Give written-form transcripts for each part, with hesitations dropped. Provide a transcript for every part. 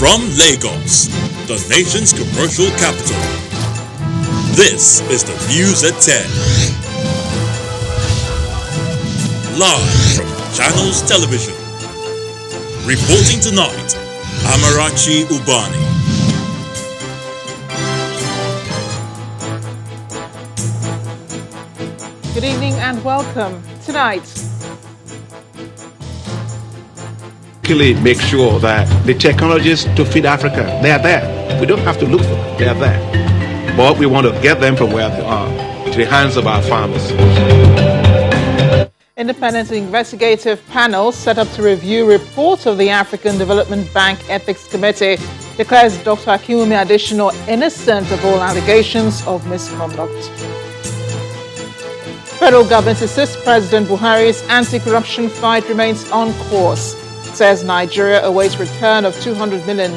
From Lagos, the nation's commercial capital, this is the News at 10. Live from Channels Television. Reporting tonight, Amarachi Ubani. Good evening and welcome. Tonight, make sure that the technologies to feed Africa, they are there. We don't have to look for them, they are there. But we want to get them from where they are to the hands of our farmers. independent investigative panel set up to review reports of the African Development Bank Ethics Committee declares Dr. Akinwumi Adesina innocent of all allegations of misconduct. Federal government insists President Buhari's anti-corruption fight remains on course. Says Nigeria awaits return of $200 million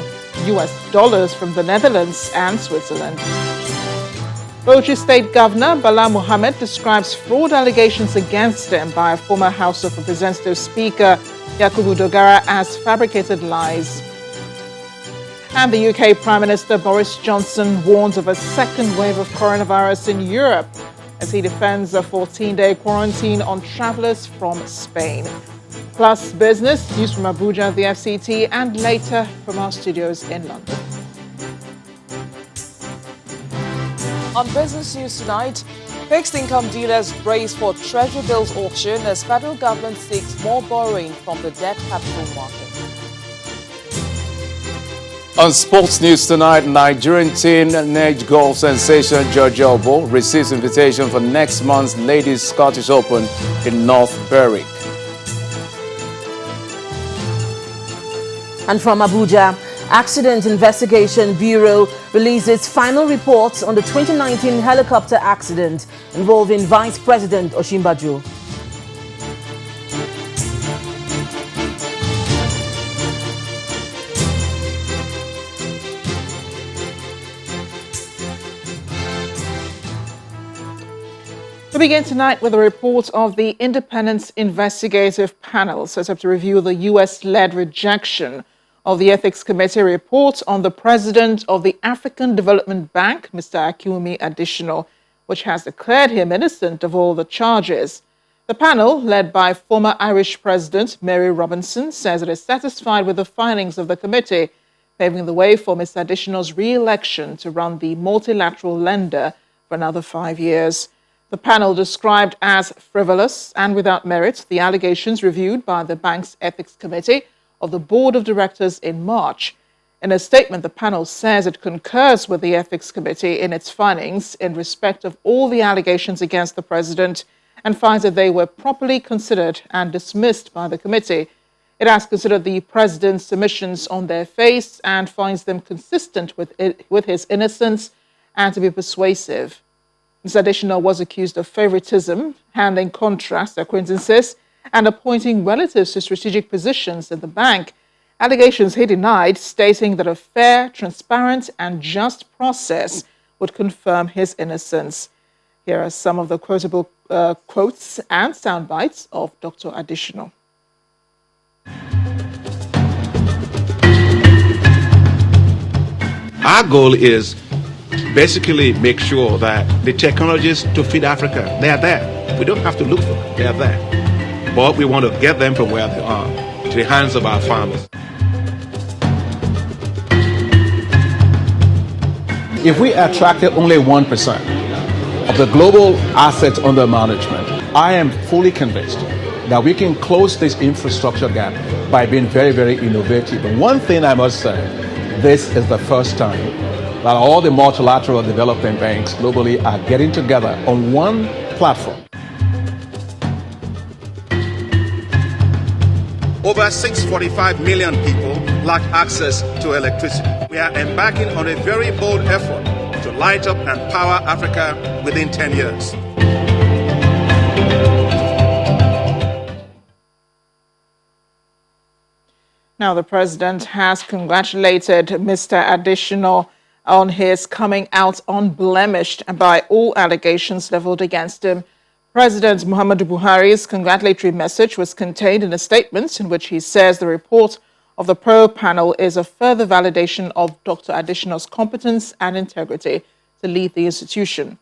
from the Netherlands and Switzerland. Bauchi State Governor Bala Mohammed describes fraud allegations against him by a former House of Representatives Speaker Yakubu Dogara as fabricated lies. And the UK Prime Minister Boris Johnson warns of a second wave of coronavirus in Europe as he defends a 14-day quarantine on travellers from Spain. Plus business, news from Abuja, the FCT, and later from our studios in London. On business news tonight, fixed income dealers brace for treasury bills auction as federal government seeks more borrowing from the debt capital market. On sports news tonight, Nigerian teenage golf sensation Judicial receives invitation for next month's Ladies Scottish Open in North Berwick. And from Abuja, Accident Investigation Bureau releases final reports on the 2019 helicopter accident involving Vice President Osinbajo. We begin tonight with a report of the Independent Investigative Panel set up to review the U.S.-led rejection of the Ethics Committee report on the President of the African Development Bank, Mr. Akinwumi Adesina, which has declared him innocent of all the charges. The panel, led by former Irish President Mary Robinson, says it is satisfied with the findings of the committee, paving the way for Mr. Adesina's re-election to run the multilateral lender for another 5 years. The panel described as frivolous and without merit the allegations reviewed by the bank's Ethics Committee of the Board of Directors in March. In a statement, the panel says it concurs with the Ethics Committee in its findings in respect of all the allegations against the President and finds that they were properly considered and dismissed by the committee. It has considered the President's submissions on their face and finds them consistent with his innocence and to be persuasive. Mr. Adesina was accused of favoritism, handling contracts, acquaintances, and appointing relatives to strategic positions in the bank, allegations he denied, stating that a fair, transparent, and just process would confirm his innocence. Here are some of the quotable quotes and sound bites of Dr. Adesina. Our goal is basically make sure that the technologies to feed Africa, they are there. We don't have to look for them, they are there. But we want to get them from where they are to the hands of our farmers. If we attracted only 1% of the global assets under management, I am fully convinced that we can close this infrastructure gap by being very, very innovative. And one thing I must say, this is the first time that all the multilateral development banks globally are getting together on one platform. Over 645 million people lack access to electricity. We are embarking on a very bold effort to light up and power Africa within 10 years. Now, the President has congratulated Mr. Adesina on his coming out unblemished by all allegations leveled against him. President Muhammadu Buhari's congratulatory message was contained in a statement in which he says the report of the probe panel is a further validation of Dr. Adesina's competence and integrity to lead the institution.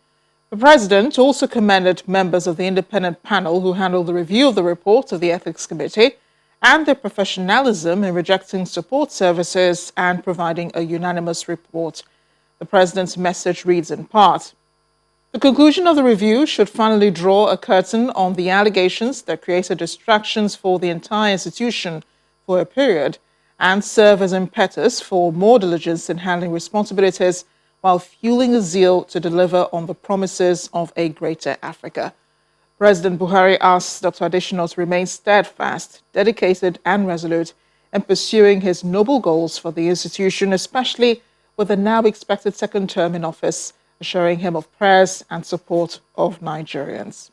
The president also commended members of the independent panel who handled the review of the report of the Ethics Committee and their professionalism in rejecting support services and providing a unanimous report. The president's message reads in part, "The conclusion of the review should finally draw a curtain on the allegations that created distractions for the entire institution for a period and serve as impetus for more diligence in handling responsibilities while fueling a zeal to deliver on the promises of a greater Africa." President Buhari asks Dr. Adesina to remain steadfast, dedicated, and resolute in pursuing his noble goals for the institution, especially with the now expected second term in office, assuring him of prayers and support of Nigerians.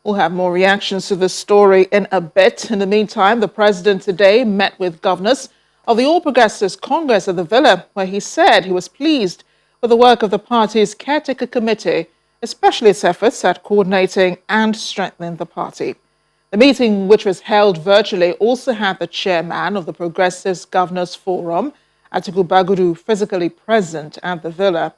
We'll have more reactions to this story in a bit. In the meantime, the president today met with governors of the All Progressives Congress at the Villa, where he said he was pleased with the work of the party's caretaker committee, especially its efforts at coordinating and strengthening the party. The meeting, which was held virtually, also had the chairman of the Progressives Governors Forum, Atiku Bagudu, physically present at the Villa.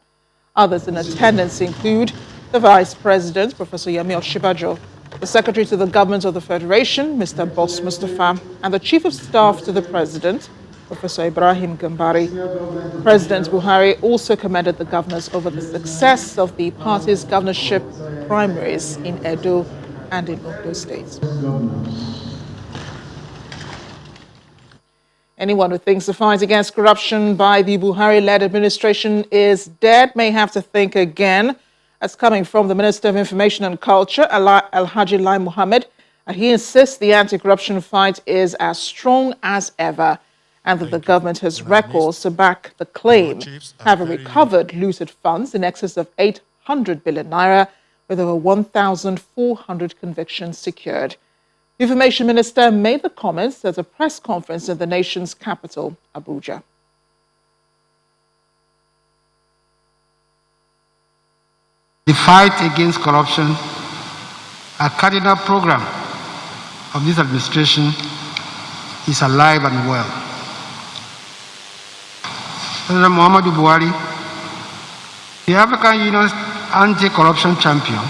Others in attendance include the Vice President, Professor Yemi Oshibajo, the Secretary to the Government of the Federation, Mr. Boss Mustafa, and the Chief of Staff to the President, Professor Ibrahim Gambari. President Buhari also commended the governors over the success of the party's governorship primaries in Edo and in Ondo states. Anyone who thinks the fight against corruption by the Buhari-led administration is dead may have to think again. That's coming from the Minister of Information and Culture, Alhaji Lai Mohammed. And he insists the anti-corruption fight is as strong as ever and that the government has records to back the claim, having recovered looted funds in excess of 800 billion naira with over 1,400 convictions secured. The Information Minister made the comments at a press conference in the nation's capital, Abuja. The fight against corruption, a cardinal program of this administration, is alive and well. President Muhammadu Buhari, the African Union's anti-corruption champion,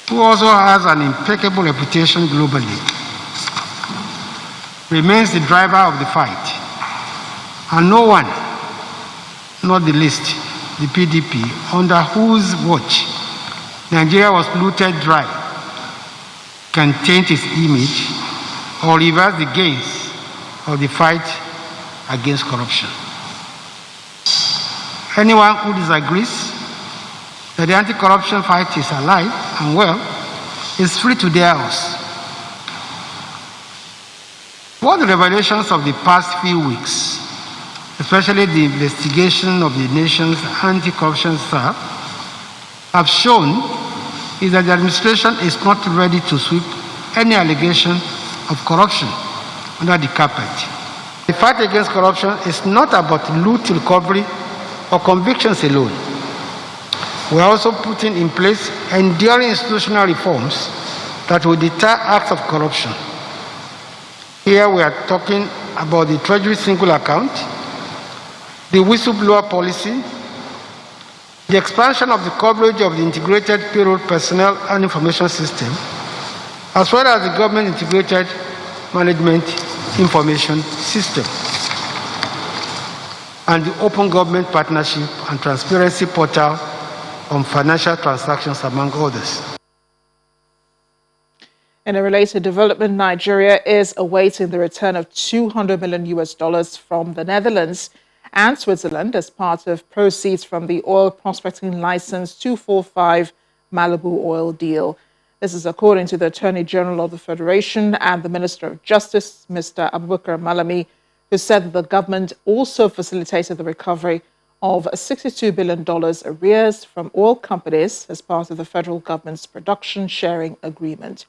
who also has an impeccable reputation globally, remains the driver of the fight. And no one, not the least, the PDP, under whose watch Nigeria was looted dry, can taint its image or reverse the gains of the fight against corruption. Anyone who disagrees that the anti-corruption fight is alive and well is free to dare us. What the revelations of the past few weeks, especially the investigation of the nation's anti-corruption staff, have shown is that the administration is not ready to sweep any allegation of corruption under the carpet. The fight against corruption is not about loot recovery or convictions alone. We are also putting in place enduring institutional reforms that will deter acts of corruption. Here we are talking about the Treasury single account, the whistleblower policy, the expansion of the coverage of the integrated payroll personnel and information system, as well as the government integrated management information system, and the open government partnership and transparency portal on financial transactions, among others. In a related development, Nigeria is awaiting the return of $200 million from the Netherlands and Switzerland as part of proceeds from the oil prospecting license 245 Malibu oil deal. This is according to the Attorney General of the Federation and the Minister of Justice, Mr. Abubakar Malami, who said that the government also facilitated the recovery of $62 billion arrears from oil companies as part of the federal government's production sharing agreement.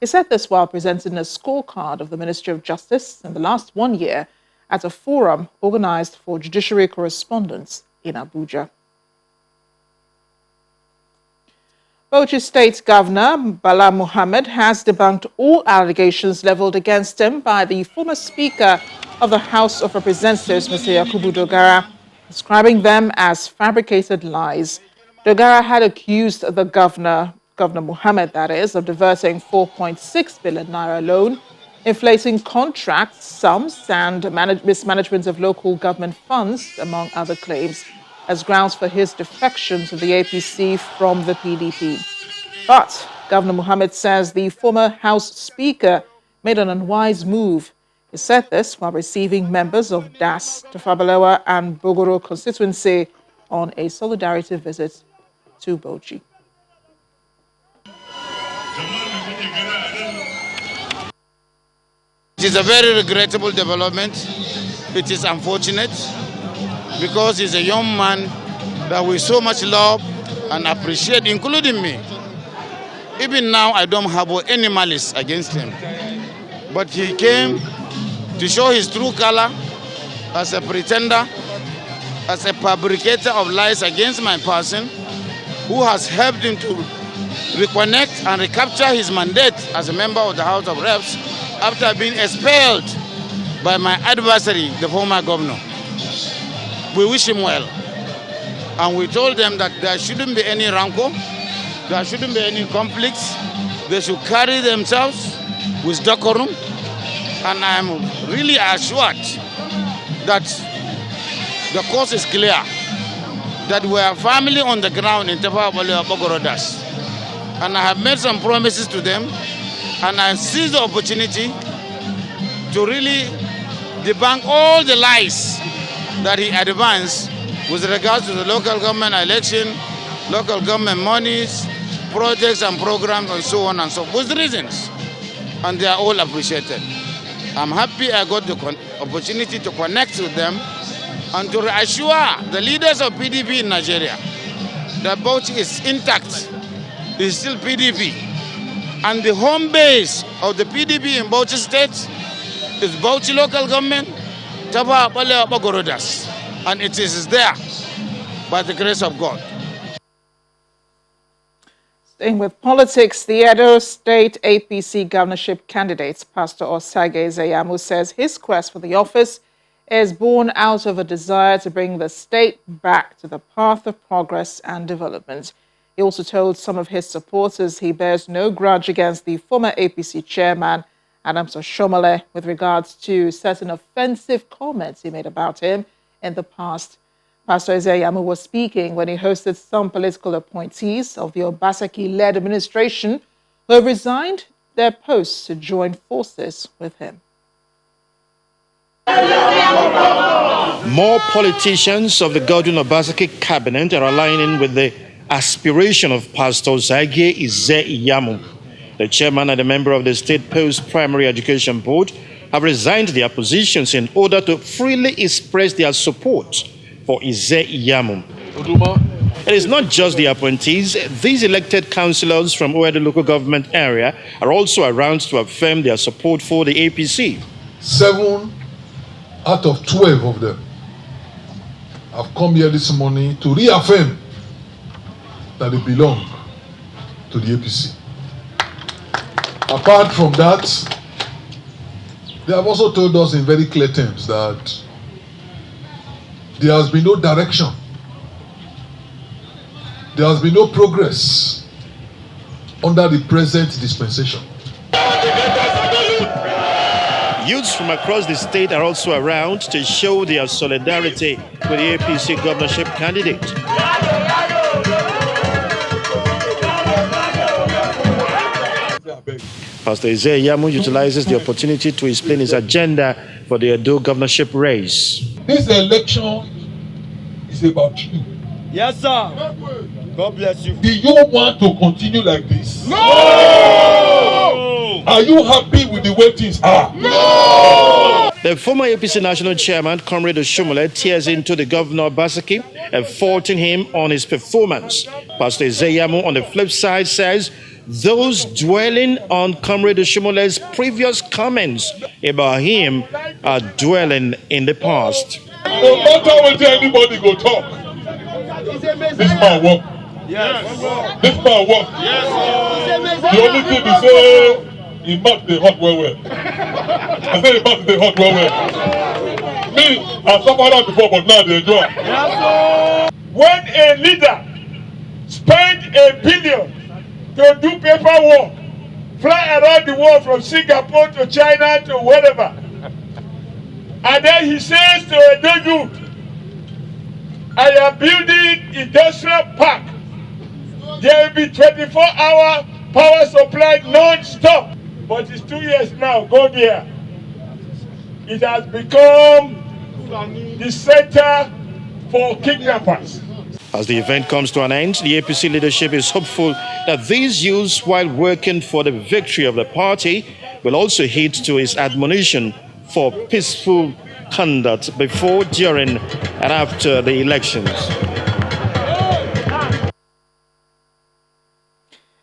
He said this while presenting a scorecard of the Ministry of Justice in the last 1 year at a forum organized for judiciary correspondents in Abuja. Bauchi State Governor Bala Mohammed has debunked all allegations leveled against him by the former Speaker of the House of Representatives, Mr. Yakubu Dogara, describing them as fabricated lies. Dogara had accused the Governor Mohammed, that is, of diverting 4.6 billion naira loan, inflating contract sums, and mismanagement of local government funds, among other claims, as grounds for his defection to the APC from the PDP. But Governor Mohammed says the former House Speaker made an unwise move. He said this while receiving members of Das, Tafabalewa and Bogoro constituency on a solidarity visit to Bauchi. It is a very regrettable development. It is unfortunate because he's a young man that we so much love and appreciate, including me. Even now, I don't have any malice against him. But he came to show his true color as a pretender, as a fabricator of lies against my person, who has helped him to reconnect and recapture his mandate as a member of the House of Reps after being expelled by my adversary, the former governor. We wish him well. And we told them that there shouldn't be any rancor, there shouldn't be any conflicts. They should carry themselves with decorum. And I am really assured that the course is clear, that we are family on the ground in Tafabalewa Bogorodas. And I have made some promises to them, and I seize the opportunity to really debunk all the lies that he advanced with regards to the local government election, local government monies, projects and programs, and so on and so forth, with reasons. And they are all appreciated. I'm happy I got the opportunity to connect with them and to reassure the leaders of PDP in Nigeria that Bauchi is intact, is still PDP. And the home base of the PDP in Bauchi State is Bauchi local government, Tafabalewa Bogorodas. And it is there by the grace of God. Staying with politics, the Edo State APC governorship candidate, Pastor Osage Ezeyamu, says his quest for the office is born out of a desire to bring the state back to the path of progress and development. He also told some of his supporters he bears no grudge against the former APC chairman, Adams Oshomole, with regards to certain offensive comments he made about him in the past. Pastor Ezeyamu was speaking when he hosted some political appointees of the Obaseki-led administration who have resigned their posts to join forces with him. More politicians of the Godwin Obaseki cabinet are aligning with the aspiration of Pastor Osage Ezeyamu. The chairman and a member of the State Post Primary Education Board have resigned their positions in order to freely express their support for Ezeyamu. It is not just the appointees. These elected councillors from Oedo local government area are also around to affirm their support for the APC. 7 out of 12 of them have come here this morning to reaffirm that they belong to the APC. Apart from that, they have also told us in very clear terms that there has been no direction, there has been no progress under the present dispensation. Youths from across the state are also around to show their solidarity with the APC governorship candidate. Pastor Ezeyamu utilizes the opportunity to explain his agenda for the Edo governorship race. This election is about you. Yes, sir. God bless you. Do you want to continue like this? No! Are you happy with the way things are? No! The former APC national chairman, Comrade Oshomole, tears into the governor Obaseki and faulting him on his performance. Pastor Ezeyamu, on the flip side, says those dwelling on Comrade Oshomole's previous comments about him are dwelling in the past. No matter what anybody go talk, this man work. This man work. The only thing is say he mouth the hot well. I say he mouth the hot well. Me, I suffered that before, but now they enjoy. When a leader spend $1 billion to do paperwork, fly around the world from Singapore to China to wherever, and then he says to a new youth, I am building industrial park. There will be 24-hour power supply non-stop. But it's 2 years now, go there. It has become the center for kidnappers. As the event comes to an end, the APC leadership is hopeful that these youths, while working for the victory of the party, will also heed to his admonition for peaceful conduct before, during, and after the elections.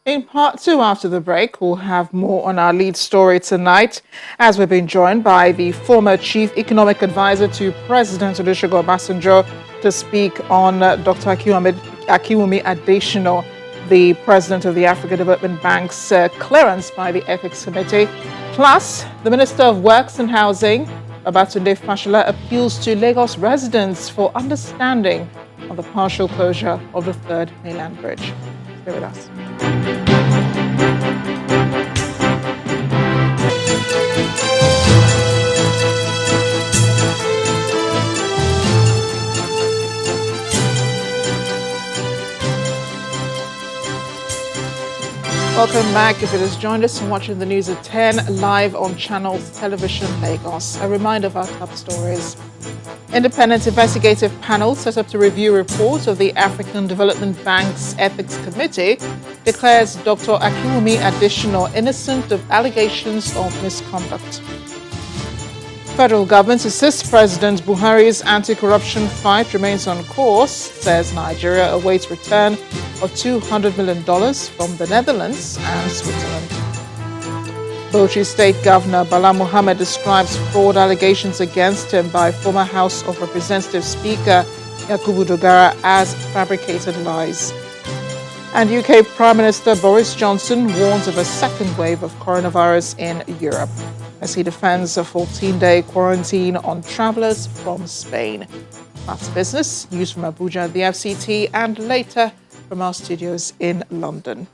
In part two, after the break, we'll have more on our lead story tonight, as we've been joined by the former Chief Economic Advisor to President Olusegun Obasanjo to speak on Dr. Akiwumi Adesina, the President of the African Development Bank's clearance by the Ethics Committee. Plus, the Minister of Works and Housing, Babatunde Fashola, appeals to Lagos residents for understanding of the partial closure of the Third Mainland Bridge. Stay with us. Welcome back. If it has joined us and watching the news at 10 live on Channels Television Lagos. A reminder of our top stories. Independent investigative panel set up to review reports of the African Development Bank's Ethics Committee declares Dr. Akiwumi Adesina innocent of allegations of misconduct. Federal government assists President Buhari's anti-corruption fight remains on course, says Nigeria awaits return of $200 million from the Netherlands and Switzerland. Bauchi State Governor Bala Mohammed describes fraud allegations against him by former House of Representatives Speaker Yakubu Dogara as fabricated lies. And UK Prime Minister Boris Johnson warns of a second wave of coronavirus in Europe as he defends a 14-day quarantine on travellers from Spain. That's business, news from Abuja, the FCT, and later from our studios in London.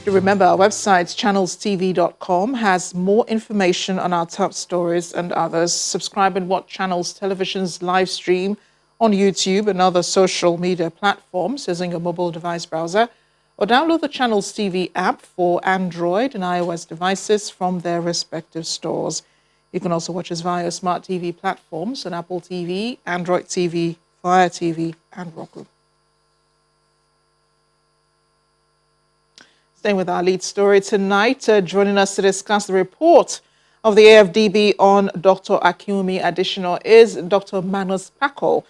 To remember, our website, channelstv.com, has more information on our top stories and others. Subscribe and watch Channels Television's live stream on YouTube and other social media platforms using your mobile device browser, or download the Channels TV app for Android and iOS devices from their respective stores. You can also watch us via smart TV platforms on Apple TV, Android TV, Fire TV, and Roku. Staying with our lead story tonight, joining us to discuss the report of the AfDB on Dr. Akiwumi Adesina is Dr. Manus Pako.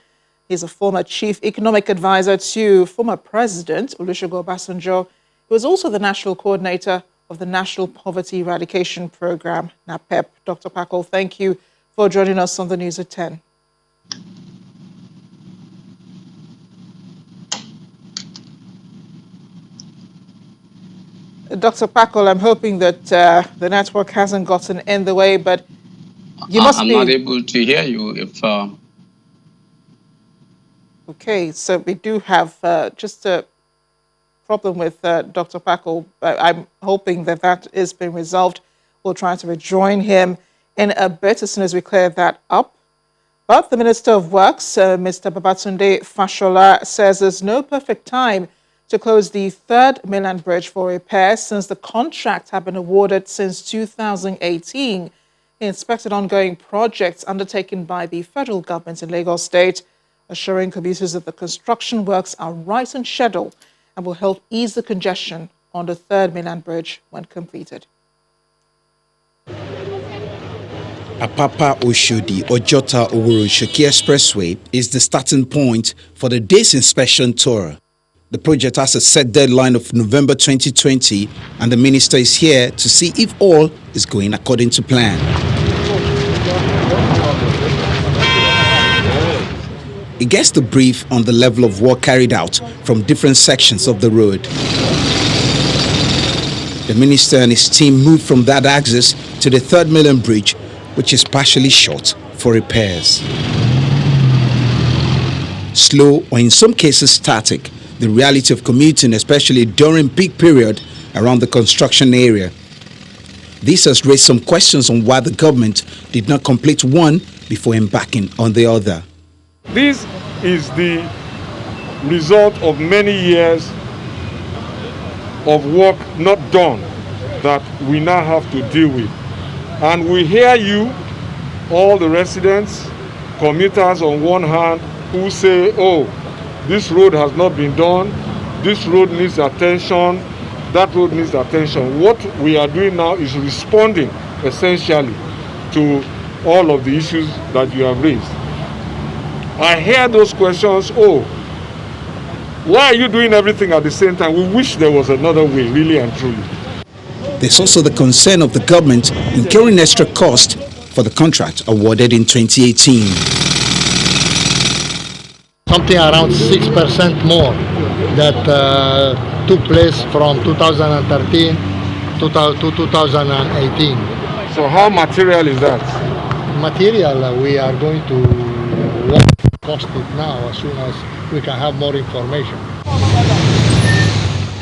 He's a former Chief Economic Advisor to former President Olusegun Obasanjo. He was also the National Coordinator of the National Poverty Eradication Program, NAPEP. Dr. Pako, thank you for joining us on the News at 10. Dr. Pako, I'm hoping that the network hasn't gotten in the way, but you must be... I'm not able to hear you if... Okay, so we do have just a problem with Dr. Pako. I'm hoping that that has been resolved. We'll try to rejoin him in a bit as soon as we clear that up. But the Minister of Works, Mr. Babatunde Fashola, says there's no perfect time to close the Third Mainland Bridge for repair since the contract had been awarded since 2018. He inspected ongoing projects undertaken by the federal government in Lagos State, assuring commuters that the construction works are right on schedule and will help ease the congestion on the Third Mainland Bridge when completed. Apapa Oshodi Ojota Oworo Shoki Expressway is the starting point for the day's inspection tour. The project has a set deadline of November 2020, and the minister is here to see if all is going according to plan. He gets the brief on the level of work carried out from different sections of the road. The minister and his team moved from that axis to the 3rd Mainland Bridge, which is partially shut for repairs. Slow, or in some cases static, the reality of commuting, especially during peak period around the construction area. This has raised some questions on why the government did not complete one before embarking on the other. This is the result of many years of work not done that we now have to deal with. And we hear you, all the residents, commuters on one hand, who say, oh, this road has not been done, this road needs attention, that road needs attention. What we are doing now is responding essentially to all of the issues that you have raised. I hear those questions, oh, why are you doing everything at the same time? We wish there was another way, really and truly. There's also the concern of the government incurring extra cost for the contract awarded in 2018. Something around 6% more that took place from 2013 to 2018. So how material is that? Material, we are going to cost it now as soon as we can have more information.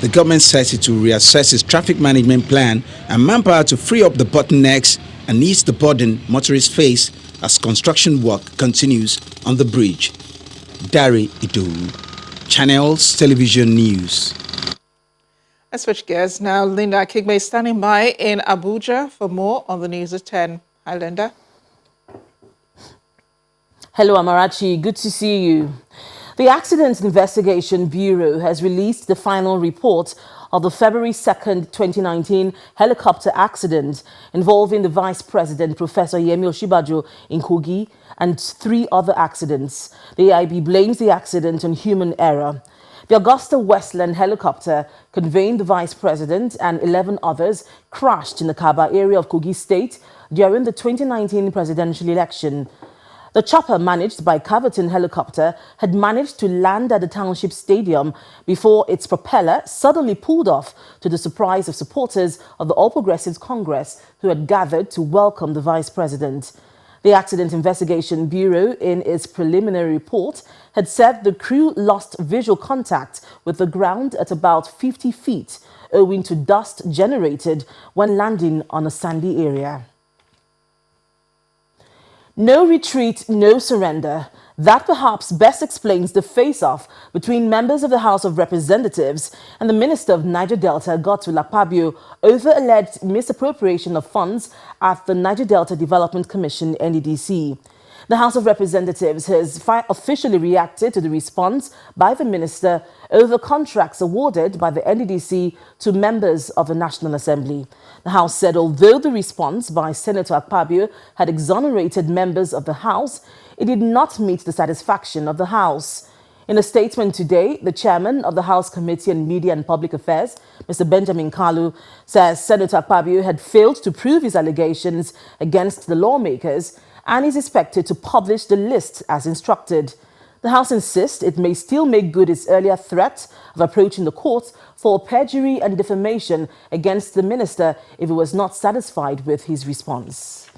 The government says it will reassess its traffic management plan and manpower to free up the bottlenecks and ease the burden motorists face as construction work continues on the bridge. Dari Idowu, Channels Television News. Let's switch gears now. Linda Kigme is standing by in Abuja for more on the news at 10. Hi, Linda. Hello, Amarachi. Good to see you. The Accident Investigation Bureau has released the final report of the February 2nd, 2019 helicopter accident involving the Vice President, Professor Yemi Oshibajo in Kogi, and 3 other accidents. The AIB blames the accident on human error. The Augusta Westland helicopter conveying the Vice President and 11 others crashed in the Kaba area of Kogi State during the 2019 presidential election. The chopper, managed by Caverton Helicopter, had managed to land at the township stadium before its propeller suddenly pulled off, to the surprise of supporters of the All Progressives Congress who had gathered to welcome the Vice President. The Accident Investigation Bureau, in its preliminary report, had said the crew lost visual contact with the ground at about 50 feet, owing to dust generated when landing on a sandy area. No retreat, no surrender. That perhaps best explains the face-off between members of the House of Representatives and the Minister of Niger Delta, Godswill Akpabio, over alleged misappropriation of funds at the Niger Delta Development Commission, NDDC. The House of Representatives has officially reacted to the response by the minister over contracts awarded by the NDDC to members of the National Assembly. The House said although the response by Senator Akpabio had exonerated members of the House, it did not meet the satisfaction of the House. In a statement today, the chairman of the House Committee on Media and Public Affairs, Mr. Benjamin Kalu, says Senator Akpabio had failed to prove his allegations against the lawmakers and is expected to publish the list as instructed. The House insists it may still make good its earlier threat of approaching the courts for perjury and defamation against the minister if it was not satisfied with his response.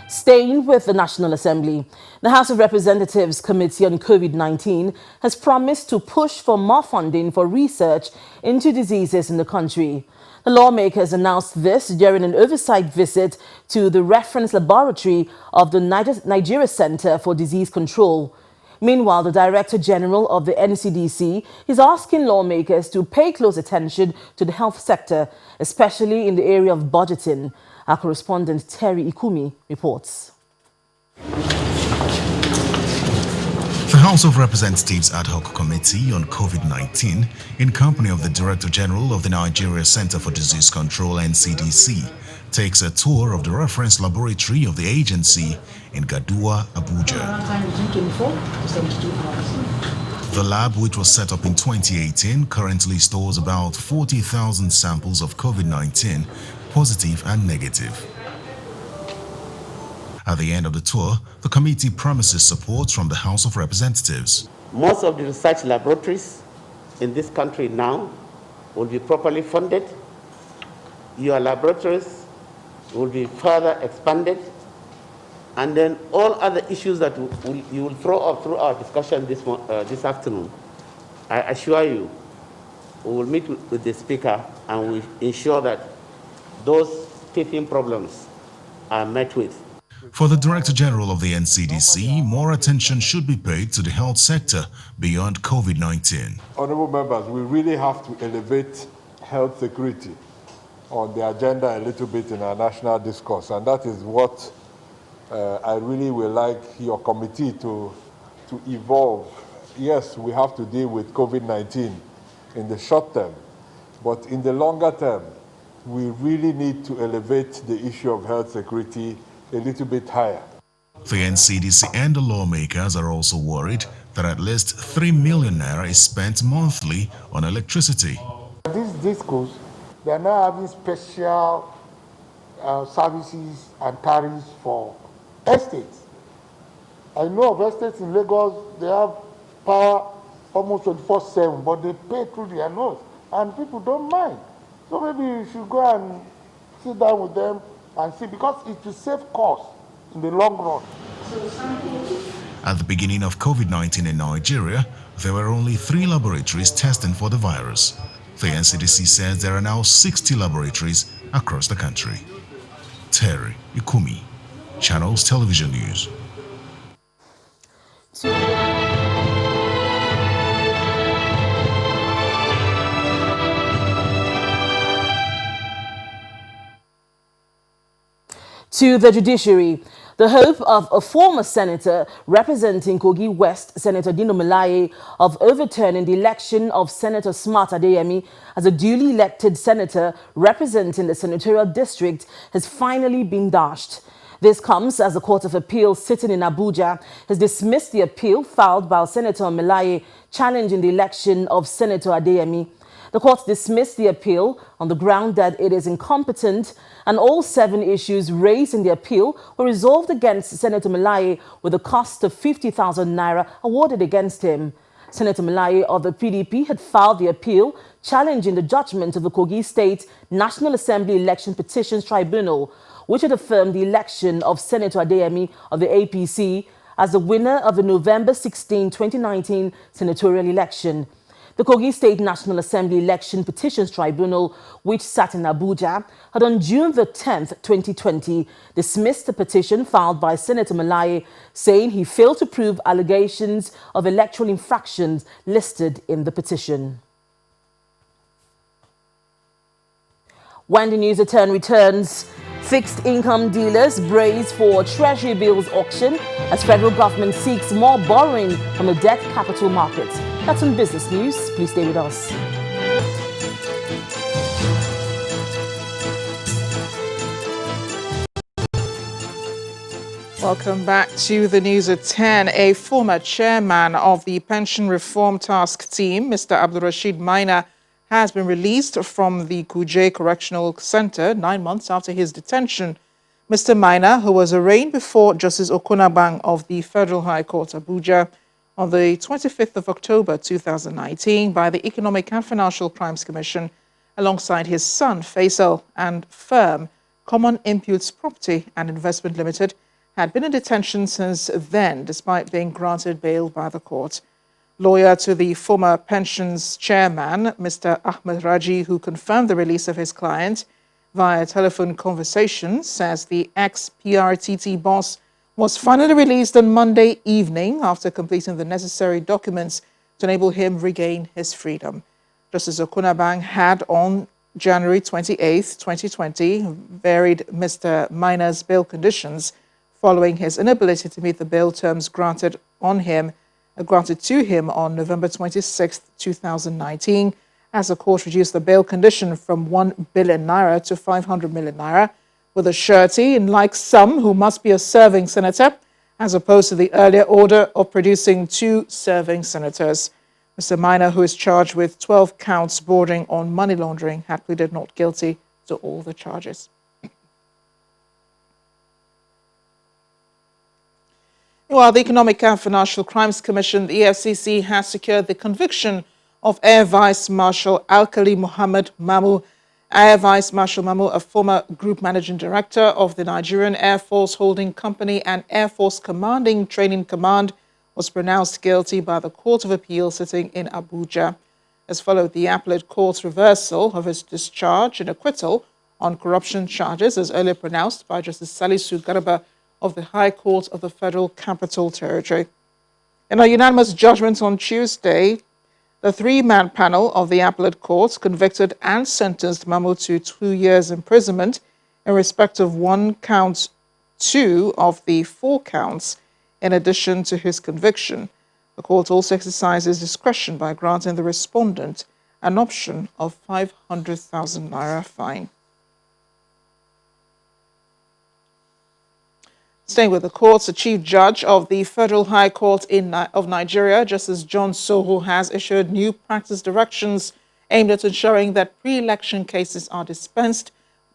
Staying with the National Assembly, the House of Representatives Committee on COVID-19 has promised to push for more funding for research into diseases in the country. The lawmakers announced this during an oversight visit to the reference laboratory of the Nigeria Center for Disease Control. Meanwhile, the Director General of the NCDC is asking lawmakers to pay close attention to the health sector, especially in the area of budgeting. Our correspondent Terry Ikumi reports. The House of Representatives Ad Hoc Committee on COVID-19, in company of the Director General of the Nigeria Center for Disease Control (NCDC), takes a tour of the reference laboratory of the agency in Kaduna, Abuja. The lab, which was set up in 2018, currently stores about 40,000 samples of COVID-19, positive and negative. At the end of the tour, the committee promises support from the House of Representatives. Most of the research laboratories in this country now will be properly funded. Your laboratories will be further expanded. And then all other issues that you will throw up through our discussion this afternoon, I assure you, we will meet with the Speaker and we ensure that those teething problems are met with. For the Director General of the NCDC, more attention should be paid to the health sector beyond COVID-19. Honourable members, we really have to elevate health security on the agenda a little bit in our national discourse, and that is what I really would like your committee to evolve. Yes, we have to deal with COVID-19 in the short term, but in the longer term, we really need to elevate the issue of health security a little bit higher. The NCDC and the lawmakers are also worried that at least 3 million naira is spent monthly on electricity. These discos, they are now having special services and tariffs for estates. I know of estates in Lagos, they have power almost 24/7, but they pay through their nose, and people don't mind. So maybe you should go and sit down with them and see, because it will save costs in the long run. At the beginning of COVID-19 in Nigeria, there were only 3 laboratories testing for the virus. The NCDC says there are now 60 laboratories across the country. Terry Ikumi, Channels Television News. To the judiciary, the hope of a former senator representing Kogi West, Senator Dino Melaye, of overturning the election of Senator Smart Adeyemi as a duly elected senator representing the senatorial district has finally been dashed. This comes as the Court of Appeal sitting in Abuja has dismissed the appeal filed by Senator Melaye challenging the election of Senator Adeyemi. The court dismissed the appeal on the ground that it is incompetent, and all 7 issues raised in the appeal were resolved against Senator Melaye with a cost of 50,000 naira awarded against him. Senator Melaye of the PDP had filed the appeal challenging the judgment of the Kogi State National Assembly Election Petitions Tribunal, which had affirmed the election of Senator Adeyemi of the APC as the winner of the November 16, 2019 senatorial election. The Kogi State National Assembly Election Petitions Tribunal, which sat in Abuja, had on June the 10th, 2020, dismissed the petition filed by Senator Melaye, saying he failed to prove allegations of electoral infractions listed in the petition. When the news turn returns, fixed income dealers brace for Treasury bills auction as federal government seeks more borrowing from the debt capital markets. That's on Business News. Please stay with us. Welcome back to the news at 10. A former chairman of the Pension Reform Task Team, Mr. Abdul Rashid Maina, has been released from the Kuje Correctional Center 9 months after his detention. Mr. Maina, who was arraigned before Justice Okunabang of the Federal High Court, Abuja, on the 25th of October 2019 by the Economic and Financial Crimes Commission, alongside his son, Faisal, and firm Common Imputes Property and Investment Limited, had been in detention since then, despite being granted bail by the court. Lawyer to the former pensions chairman, Mr. Ahmed Raji, who confirmed the release of his client via telephone conversation, says the ex-PRTT boss was finally released on Monday evening after completing the necessary documents to enable him regain his freedom. Justice Okunabang had on January 28, 2020, varied Mr. Maina's bail conditions following his inability to meet the bail terms granted to him on November 26, 2019, as the court reduced the bail condition from 1 billion naira to 500 million naira, with a surety in like sum who must be a serving senator, as opposed to the earlier order of producing 2 serving senators. Mr. Minor, who is charged with 12 counts bordering on money laundering, had pleaded not guilty to all the charges. Meanwhile, the Economic and Financial Crimes Commission, the EFCC, has secured the conviction of Air Vice Marshal Alkali Mohammed Mamu. Air Vice Marshal Mamu, a former Group Managing Director of the Nigerian Air Force Holding Company and Air Force Commanding Training Command, was pronounced guilty by the Court of Appeal sitting in Abuja. As followed the appellate court's reversal of his discharge and acquittal on corruption charges, as earlier pronounced by Justice Salisu Garba of the High Court of the Federal Capital Territory. In a unanimous judgment on Tuesday, the three-man panel of the appellate court convicted and sentenced Mamu to 2 years imprisonment in respect of count 2 of the 4 counts, in addition to his conviction. The court also exercises discretion by granting the respondent an option of 500,000 naira fine. Staying with the courts, the Chief Judge of the Federal High Court of Nigeria, Justice John Soho, has issued new practice directions aimed at ensuring that pre-election cases are dispensed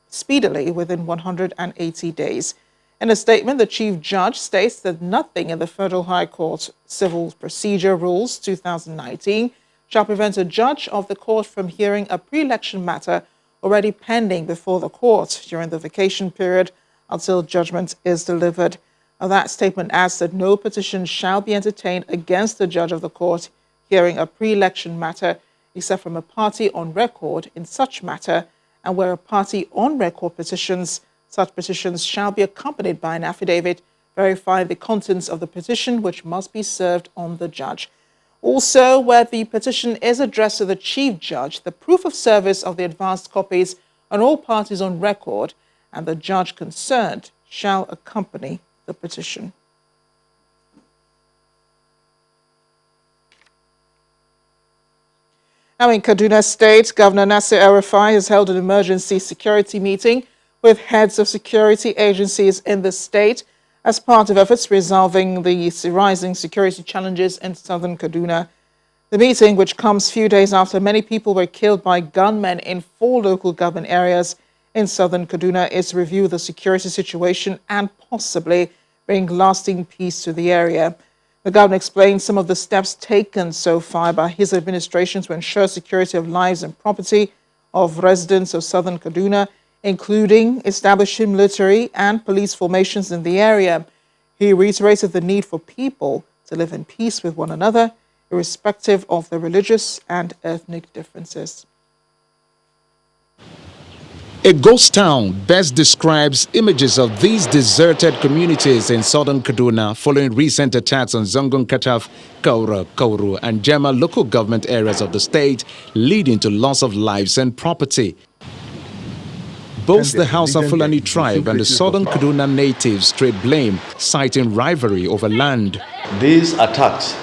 speedily within 180 days. In a statement, the Chief Judge states that nothing in the Federal High Court Civil Procedure Rules 2019 shall prevent a judge of the court from hearing a pre-election matter already pending before the court during the vacation period until judgment is delivered. That statement adds that no petition shall be entertained against the judge of the court hearing a pre-election matter except from a party on record in such matter, and where a party on record petitions, such petitions shall be accompanied by an affidavit verifying the contents of the petition, which must be served on the judge. Also, where the petition is addressed to the Chief Judge, the proof of service of the advanced copies on all parties on record and the judge concerned shall accompany the petition. Now in Kaduna State, Governor Nasir El-Rufai has held an emergency security meeting with heads of security agencies in the state as part of efforts resolving the rising security challenges in southern Kaduna. The meeting, which comes few days after many people were killed by gunmen in 4 local government areas in southern Kaduna, is to review the security situation and possibly bring lasting peace to the area. The governor explained some of the steps taken so far by his administration to ensure security of lives and property of residents of southern Kaduna, including establishing military and police formations in the area. He reiterated the need for people to live in peace with one another, irrespective of their religious and ethnic differences. A ghost town best describes images of these deserted communities in southern Kaduna following recent attacks on Zangon Kataf, Kaura, Kauru, and Jema local government areas of the state, leading to loss of lives and property. Both the Hausa Fulani tribe and the southern Kaduna natives trade blame, citing rivalry over land. These attacks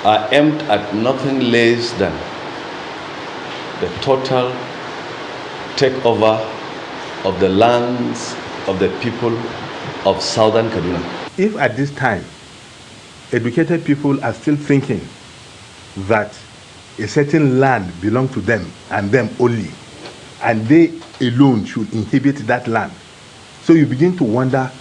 are aimed at nothing less than the total takeover of the lands of the people of southern Kaduna. If at this time educated people are still thinking that a certain land belongs to them and them only, and they alone should inhabit that land, so you begin to wonder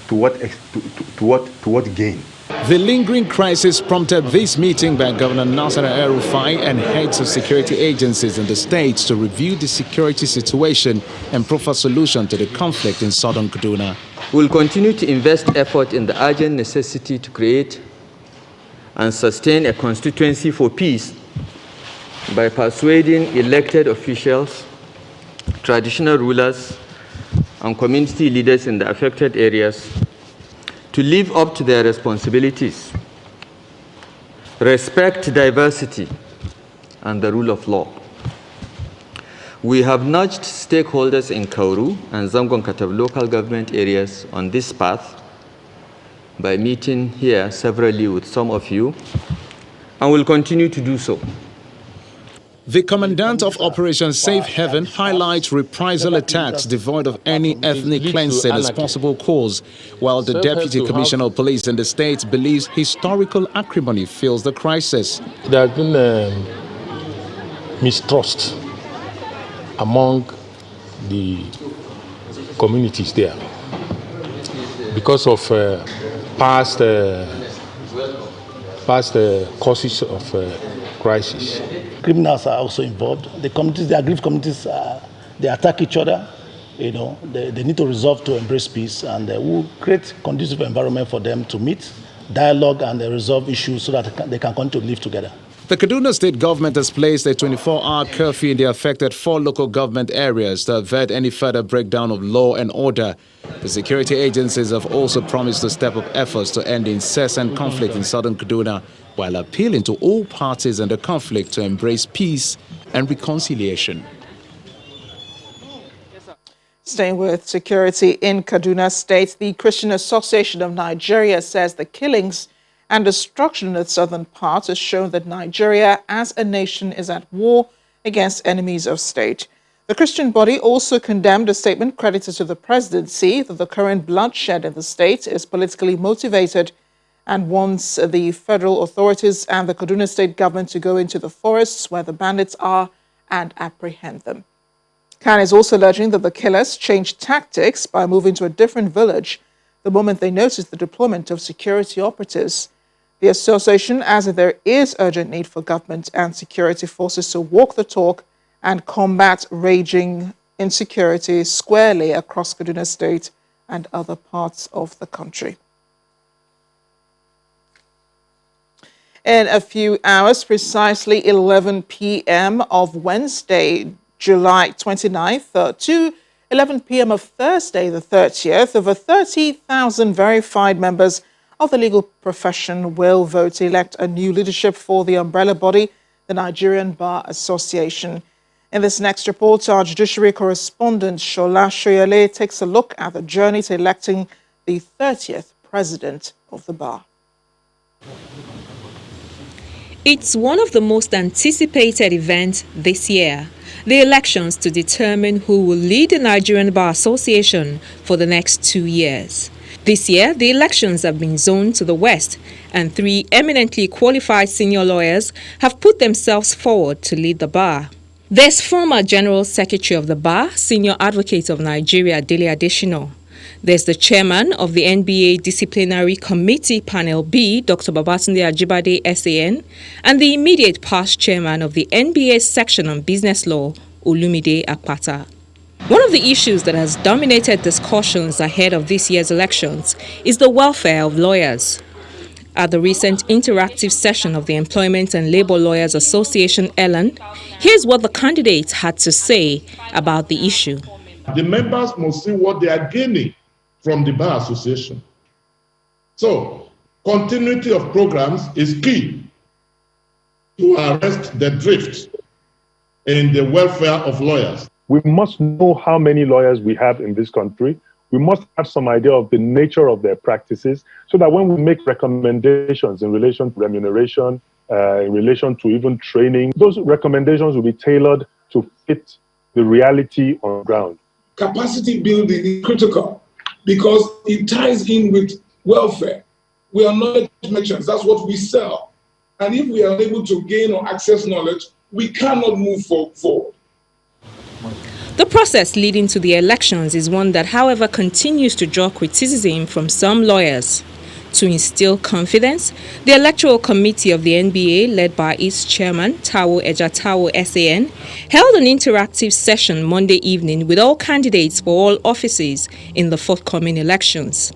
to what gain. The lingering crisis prompted this meeting by Governor Nasir El-Rufai and heads of security agencies in the states to review the security situation and proffer solution to the conflict in southern Kaduna. We will continue to invest effort in the urgent necessity to create and sustain a constituency for peace by persuading elected officials, traditional rulers, and community leaders in the affected areas to live up to their responsibilities, respect diversity, and the rule of law. We have nudged stakeholders in Kauru and Zangon Kataf local government areas on this path by meeting here severally with some of you, and will continue to do so. The commandant of Operation Safe Haven highlights reprisal attacks devoid of any ethnic cleansing as possible cause, while the deputy commissioner of police in the state believes historical acrimony fuels the crisis. There has been mistrust among the communities there because of past causes of crisis. Criminals are also involved. The communities, the aggrieved communities, they attack each other. You know, they need to resolve to embrace peace, and we'll create conducive environment for them to meet, dialogue, and resolve issues so that they can continue to live together. The Kaduna state government has placed a 24-hour curfew in the affected 4 local government areas to avert any further breakdown of law and order. The security agencies have also promised to step up efforts to end the incessant conflict in southern Kaduna, while appealing to all parties in the conflict to embrace peace and reconciliation. Staying with security in Kaduna State, the Christian Association of Nigeria says the killings and destruction in the southern part has shown that Nigeria as a nation is at war against enemies of state. The Christian body also condemned a statement credited to the presidency that the current bloodshed in the state is politically motivated and wants the federal authorities and the Kaduna state government to go into the forests where the bandits are and apprehend them. Khan is also alleging that the killers changed tactics by moving to a different village the moment they noticed the deployment of security operatives. The association adds that there is urgent need for government and security forces to walk the talk and combat raging insecurity squarely across Kaduna State and other parts of the country. In a few hours, precisely 11 p.m. of Wednesday, July 29th, to 11 p.m. of Thursday, the 30th, over 30,000 verified members of the legal profession will vote to elect a new leadership for the umbrella body, the Nigerian Bar Association. In this next report, our judiciary correspondent Shola Shoyale takes a look at the journey to electing the 30th president of the bar. It's one of the most anticipated events this year, the elections to determine who will lead the Nigerian Bar Association for the next 2 years. This year, the elections have been zoned to the west, and 3 eminently qualified senior lawyers have put themselves forward to lead the bar. There's former General Secretary of the Bar, Senior Advocate of Nigeria, Dele Adesina. There's the chairman of the NBA Disciplinary Committee Panel B, Dr. Babatunde Ajibade, SAN, and the immediate past chairman of the NBA Section on Business Law, Olumide Akpata. One of the issues that has dominated discussions ahead of this year's elections is the welfare of lawyers. At the recent interactive session of the Employment and Labor Lawyers Association, ELAN, here's what the candidates had to say about the issue. The members must see what they are gaining from the Bar Association. So, continuity of programs is key to arrest the drift in the welfare of lawyers. We must know how many lawyers we have in this country. We must have some idea of the nature of their practices so that when we make recommendations in relation to remuneration, in relation to even training, those recommendations will be tailored to fit the reality on the ground. Capacity building is critical because it ties in with welfare. We are knowledge merchants, that's what we sell. And if we are able to gain or access knowledge, we cannot move forward. The process leading to the elections is one that, however, continues to draw criticism from some lawyers. To instill confidence, the Electoral Committee of the NBA, led by its chairman, Taiwo Ejatawo SAN, held an interactive session Monday evening with all candidates for all offices in the forthcoming elections.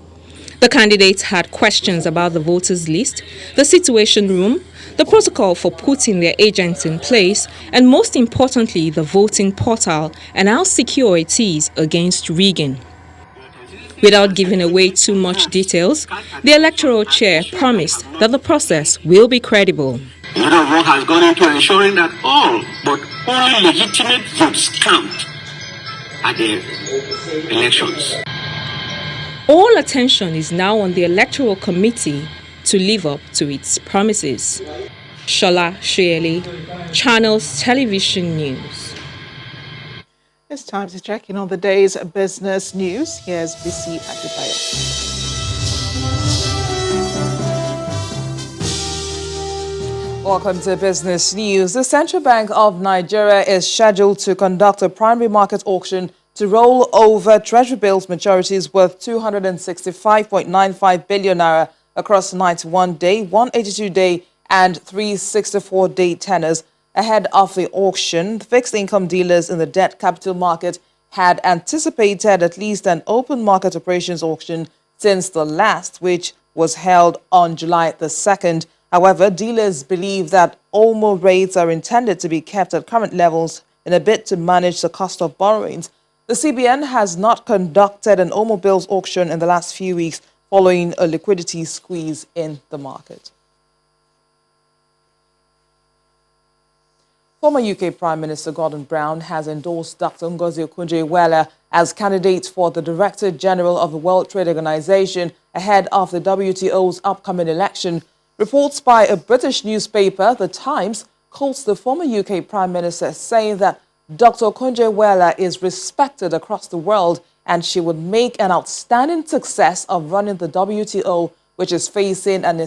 The candidates had questions about the voters list, the situation room, the protocol for putting their agents in place, and most importantly, the voting portal and how secure it is against rigging. Without giving away too much details, the electoral chair promised that the process will be credible. A lot of work has gone into ensuring that all, but only legitimate votes count at the elections. All attention is now on the Electoral Committee to live up to its promises. Shola Shirley, Channels Television News. It's time to check in on the day's business news. Here's BC Adebayo. Welcome to Business News. The Central Bank of Nigeria is scheduled to conduct a primary market auction to roll over Treasury bills maturities worth 265.95 billion naira across 91-day, 182-day, and 364-day tenors. Ahead of the auction, fixed income dealers in the debt capital market had anticipated at least an open market operations auction since the last, which was held on July the 2nd. However, dealers believe that OMO rates are intended to be kept at current levels in a bid to manage the cost of borrowings. The CBN has not conducted an OMO bills auction in the last few weeks following a liquidity squeeze in the market. Former UK Prime Minister Gordon Brown has endorsed Dr. Ngozi Okonjo-Iweala as candidate for the Director General of the World Trade Organization ahead of the WTO's upcoming election. Reports by a British newspaper, The Times, quotes the former UK Prime Minister saying that Dr. Okonjo-Iweala is respected across the world and she would make an outstanding success of running the WTO, which is facing an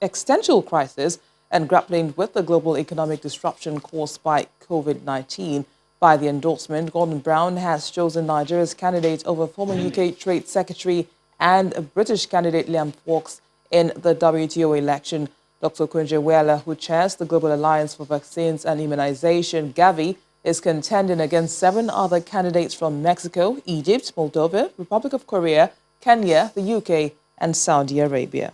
existential crisis and grappling with the global economic disruption caused by COVID-19. By the endorsement, Gordon Brown has chosen Nigeria's candidate over former UK Trade Secretary and a British candidate Liam Fawkes in the WTO election. Dr. Okonjo-Iweala, who chairs the Global Alliance for Vaccines and Immunization, Gavi, is contending against 7 other candidates from Mexico, Egypt, Moldova, Republic of Korea, Kenya, the UK, and Saudi Arabia.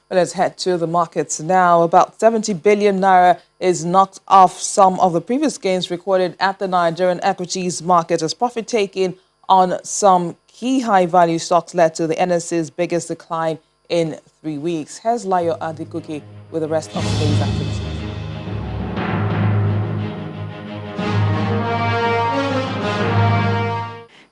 Well, let's head to the markets now. About 70 billion naira is knocked off some of the previous gains recorded at the Nigerian equities market as profit taking on some key high-value stocks led to the NSE's biggest decline in 3 weeks. Here's Layo Adikuki with the rest of today's activities.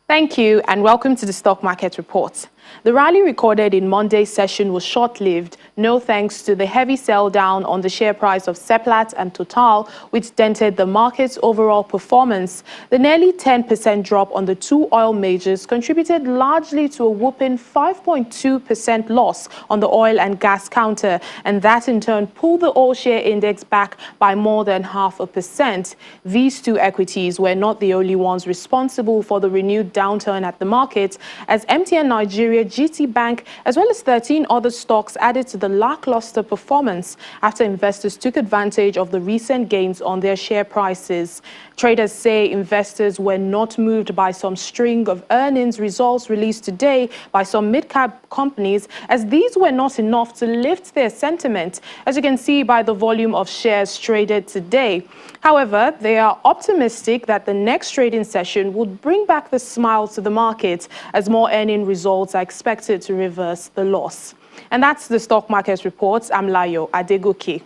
Thank you and welcome to the Stock Market Report. The rally recorded in Monday's session was short-lived, no thanks to the heavy sell-down on the share price of Seplat and Total, which dented the market's overall performance. The nearly 10% drop on the 2 oil majors contributed largely to a whopping 5.2% loss on the oil and gas counter, and that in turn pulled the all share index back by more than 0.5%. These 2 equities were not the only ones responsible for the renewed downturn at the market, as MTN Nigeria, GT Bank, as well as 13 other stocks added to the lackluster performance after investors took advantage of the recent gains on their share prices. Traders say investors were not moved by some string of earnings results released today by some mid-cap companies, as these were not enough to lift their sentiment, as you can see by the volume of shares traded today. However, they are optimistic that the next trading session would bring back the smile to the market, as more earning results are expected to reverse the loss. And that's the Stock Market Report. I'm Layo Adegoke.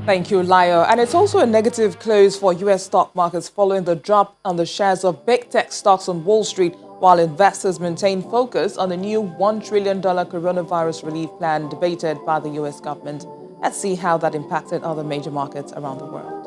Thank you, Layo. And it's also a negative close for U.S. stock markets following the drop on the shares of big tech stocks on Wall Street, while investors maintain focus on the new $1 trillion coronavirus relief plan debated by the U.S. government. Let's see how that impacted other major markets around the world.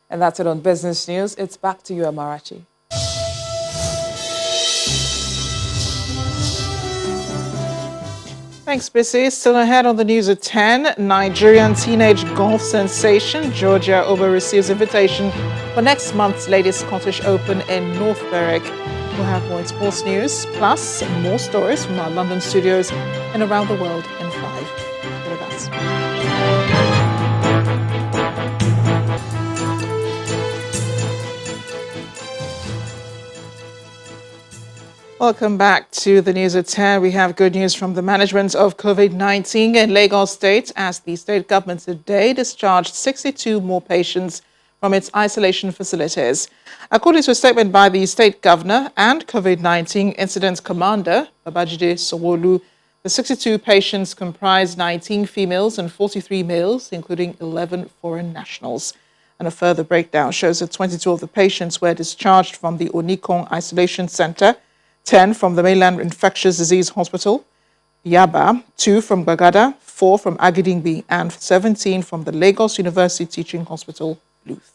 And that's it on Business News. It's back to you, Amarachi. Thanks, Bissy. Still ahead on the news at 10, Nigerian teenage golf sensation Georgia Oba receives invitation for next month's ladies Scottish Open in North Berwick. We'll have more in sports news, plus more stories from our London studios and around the world in 5. Stay with us. Welcome back to the news at 10. We have good news from the management of COVID-19 in Lagos State, as the state government today discharged 62 more patients from its isolation facilities. According to a statement by the state governor and COVID-19 incident commander, Babajide Sanwo-Olu, the 62 patients comprise 19 females and 43 males, including 11 foreign nationals. And a further breakdown shows that 22 of the patients were discharged from the Onikong Isolation Center, 10 from the Mainland Infectious Disease Hospital, Yaba, 2 from Bagada, 4 from Agidingbi, and 17 from the Lagos University Teaching Hospital, Luth.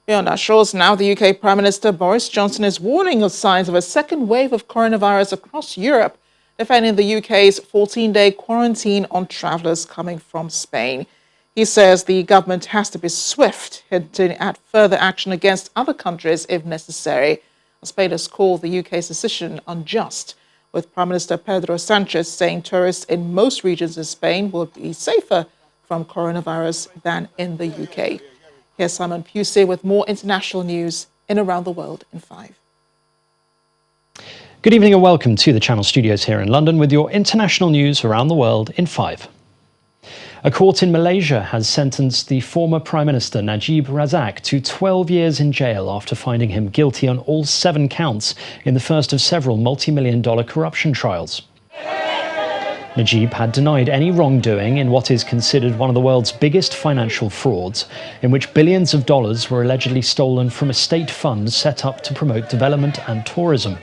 Beyond our shores now, the UK Prime Minister Boris Johnson is warning of signs of a second wave of coronavirus across Europe, defending the UK's 14-day quarantine on travellers coming from Spain. He says the government has to be swift, hinting at further action against other countries if necessary. Spain has called the UK's decision unjust, with Prime Minister Pedro Sanchez saying tourists in most regions of Spain will be safer from coronavirus than in the UK. Here's Simon Pusey with more international news in Around the World in 5. Good evening and welcome to the Channel Studios here in London with your international news around the world in 5. A court in Malaysia has sentenced the former Prime Minister Najib Razak to 12 years in jail after finding him guilty on all 7 counts in the first of several multi-million-dollar corruption trials. Najib had denied any wrongdoing in what is considered one of the world's biggest financial frauds, in which billions of dollars were allegedly stolen from a state fund set up to promote development and tourism.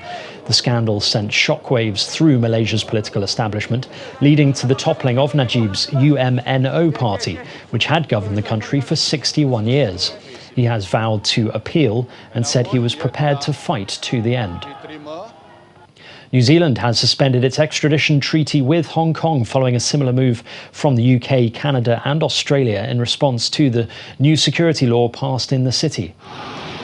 The scandal sent shockwaves through Malaysia's political establishment, leading to the toppling of Najib's UMNO party, which had governed the country for 61 years. He has vowed to appeal and said he was prepared to fight to the end. New Zealand has suspended its extradition treaty with Hong Kong following a similar move from the UK, Canada and Australia in response to the new security law passed in the city.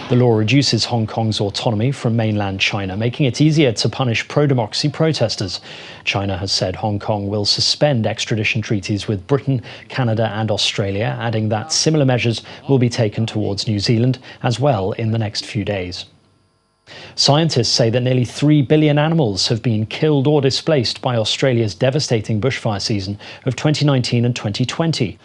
The law reduces Hong Kong's autonomy from mainland China, making it easier to punish pro-democracy protesters. China has said Hong Kong will suspend extradition treaties with Britain, Canada and Australia, adding that similar measures will be taken towards New Zealand as well in the next few days. Scientists say that nearly 3 billion animals have been killed or displaced by Australia's devastating bushfire season of 2019 and 2020.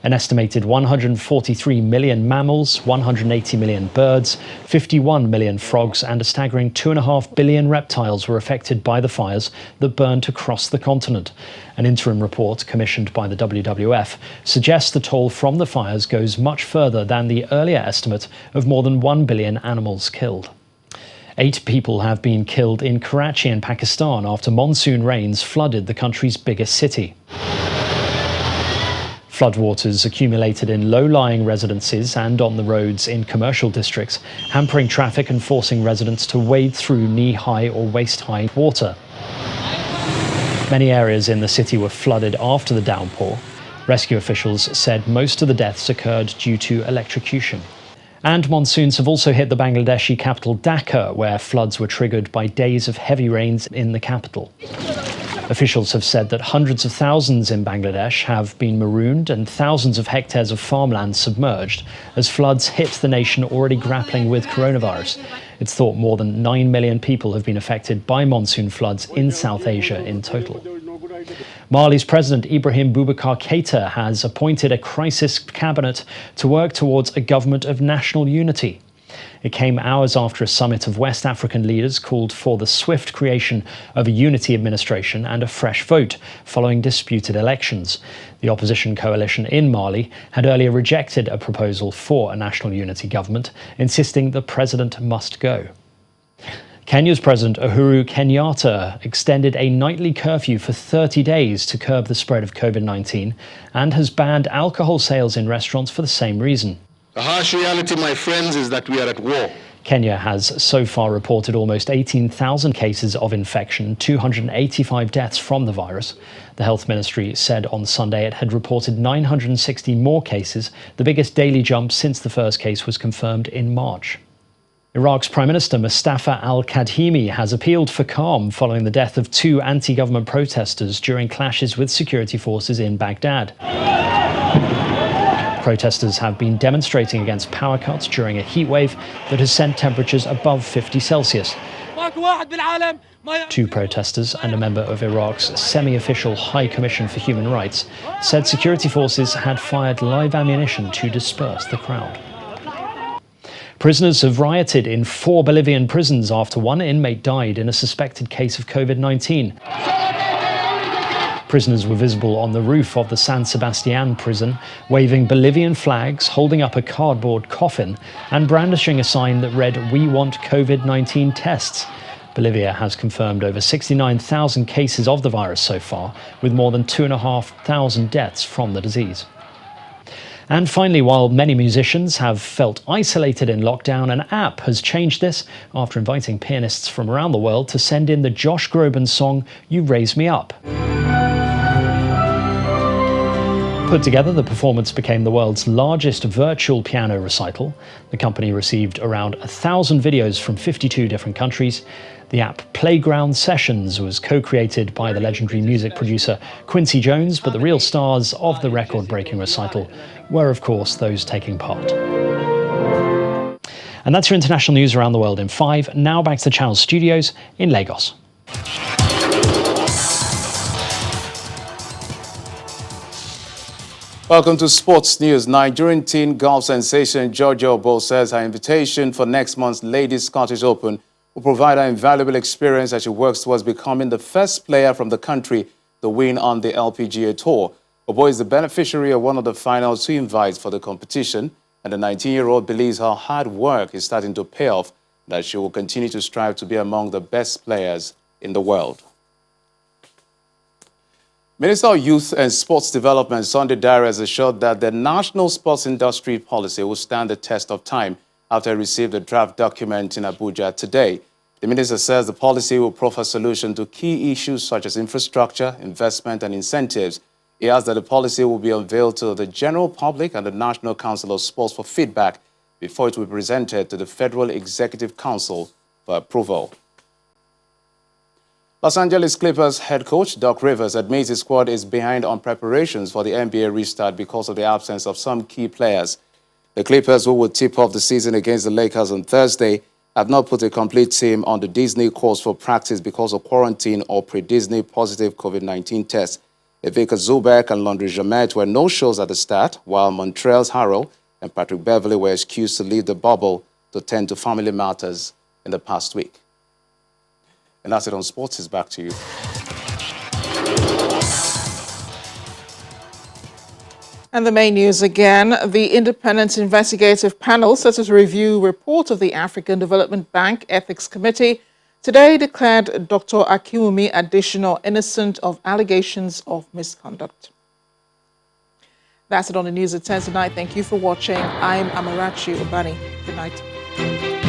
An estimated 143 million mammals, 180 million birds, 51 million frogs and a staggering 2.5 billion reptiles were affected by the fires that burned across the continent. An interim report commissioned by the WWF suggests the toll from the fires goes much further than the earlier estimate of more than 1 billion animals killed. 8 people have been killed in Karachi in Pakistan after monsoon rains flooded the country's biggest city. Floodwaters accumulated in low-lying residences and on the roads in commercial districts, hampering traffic and forcing residents to wade through knee-high or waist-high water. Many areas in the city were flooded after the downpour. Rescue officials said most of the deaths occurred due to electrocution. And monsoons have also hit the Bangladeshi capital Dhaka, where floods were triggered by days of heavy rains in the capital. Officials have said that hundreds of thousands in Bangladesh have been marooned and thousands of hectares of farmland submerged as floods hit the nation already grappling with coronavirus. It's thought more than 9 million people have been affected by monsoon floods in South Asia in total. Mali's President Ibrahim Boubacar Keïta has appointed a crisis cabinet to work towards a government of national unity. It came hours after a summit of West African leaders called for the swift creation of a unity administration and a fresh vote following disputed elections. The opposition coalition in Mali had earlier rejected a proposal for a national unity government, insisting the president must go. Kenya's President Uhuru Kenyatta extended a nightly curfew for 30 days to curb the spread of COVID-19 and has banned alcohol sales in restaurants for the same reason. The harsh reality, my friends, is that we are at war. Kenya has so far reported almost 18,000 cases of infection, 285 deaths from the virus. The health ministry said on Sunday it had reported 960 more cases, the biggest daily jump since the first case was confirmed in March. Iraq's Prime Minister Mustafa al-Kadhimi has appealed for calm following the death of 2 anti-government protesters during clashes with security forces in Baghdad. Protesters have been demonstrating against power cuts during a heatwave that has sent temperatures above 50 Celsius. Two protesters and a member of Iraq's semi-official High Commission for Human Rights said security forces had fired live ammunition to disperse the crowd. Prisoners have rioted in 4 Bolivian prisons after one inmate died in a suspected case of COVID-19. Prisoners were visible on the roof of the San Sebastian prison, waving Bolivian flags, holding up a cardboard coffin, and brandishing a sign that read, "We want COVID-19 tests." Bolivia has confirmed over 69,000 cases of the virus so far, with more than 2,500 deaths from the disease. And finally, while many musicians have felt isolated in lockdown, an app has changed this after inviting pianists from around the world to send in the Josh Groban song, "You Raise Me Up." Put together, the performance became the world's largest virtual piano recital. The company received around 1,000 videos from 52 different countries. The app Playground Sessions was co-created by the legendary music producer Quincy Jones, but the real stars of the record-breaking recital were, of course, those taking part. And that's your international news around the world in 5. Now back to the Channel studios in Lagos. Welcome to Sports News. Nigerian teen golf sensation Georgia Obo says her invitation for next month's Ladies Scottish Open will provide her invaluable experience as she works towards becoming the first player from the country to win on the LPGA Tour. Obo is the beneficiary of one of the final 2 invites for the competition, and the 19-year-old believes her hard work is starting to pay off, that she will continue to strive to be among the best players in the world. Minister of Youth and Sports Development Sunday Dare has assured that the national sports industry policy will stand the test of time after he received a draft document in Abuja today. The minister says the policy will proffer solutions to key issues such as infrastructure, investment, and incentives. He adds that the policy will be unveiled to the general public and the National Council of Sports for feedback before it will be presented to the Federal Executive Council for approval. Los Angeles Clippers head coach Doc Rivers admits his squad is behind on preparations for the NBA restart because of the absence of some key players. The Clippers, who will tip off the season against the Lakers on Thursday, have not put a complete team on the Disney course for practice because of quarantine or pre-Disney positive COVID-19 tests. Ivica Zubac and Landry Shamet were no-shows at the start, while Montreal's Harrell and Patrick Beverley were excused to leave the bubble to tend to family matters in the past week. And that's it on sports. Is back to you. And the main news again, the independent investigative panel set to review report of the African Development Bank Ethics Committee today declared Dr. Akiwumi Additional innocent of allegations of misconduct. That's it on the news at 10 tonight. Thank you for watching. I'm Amarachi Obani. Good night.